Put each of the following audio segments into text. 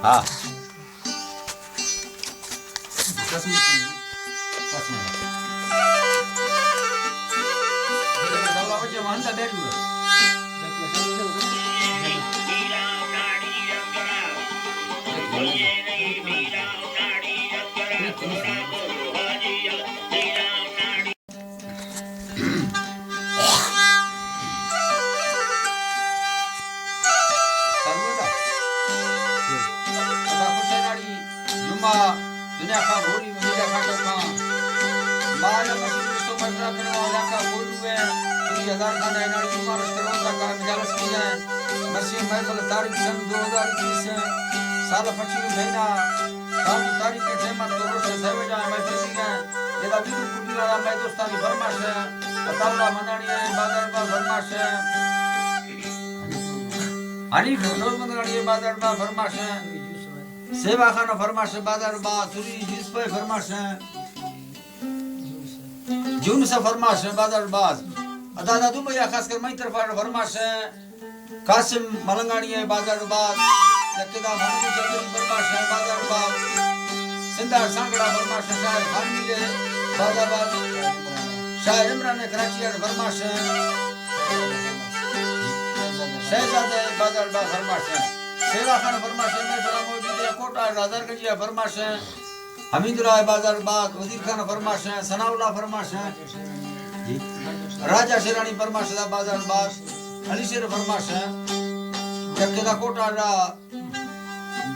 हाँ दुनिया का भोरी मुझे खाटो का माल मशीन तो मजरा करवा वाला का बोलू है पूरी हजार का नाड़ी तुम्हारा स्त्रोता का मिजाज की है मसीह महफिल तारीख सन 2021 साल 25 महीना साल तारीख के जेमा तो रोश सेवे जा महफिल की है ये दा वीर कुटी वाला मैं दोस्तानी फरमाश है अताला मनानी है बाजार में फरमाश है हनीफ रोज मनानी है बाजार में फरमाश है सेवा खाना फरमाश बाजार बा सुरी जिस पे फरमाश है जून से फरमाश है बाजार बाज अदादा दुबई खास कर मई तरफ फरमाश है कासिम मलंगानी है बाजार बाज यकेदा मोहम्मद जल्दी फरमाश है बाजार बाज सिंधा सांगड़ा फरमाश है शायर खानवी है बाजार बाज शायर इमरान कराची है फरमाश है शहजादा बाजार बाज फरमाश है सेवा खान फरमाश है मैं फरमा मौजूद है कोटा राजार गंजिया फरमाश है हमीदुल्लाह बाजार बाग वजीर खान फरमाश है सनाउल्लाह फरमाश है राजा शेरानी फरमाश है बाजार बाग अली शेर फरमाश है यकेदा कोटा रा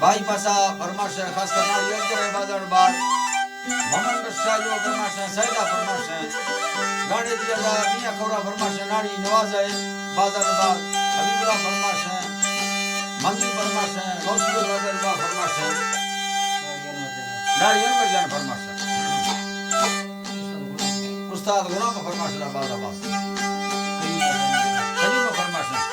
भाई पासा फरमाश है खास कर नारी है बाजार बाग मोहम्मद शाहजो फरमाश है सैदा फरमाश है गाड़ी दिया दा मियां कोरा फरमाश है नारी नवाज है बाजार बाग हमीदुल्लाह फरमाश है मंदिर फरमाश है गौसिया बाजार बाग फरमाश है नारियल मर्जान फरमाश है उस्ताद गुलाम फरमाश है बाजार बाग करीम फरमाश है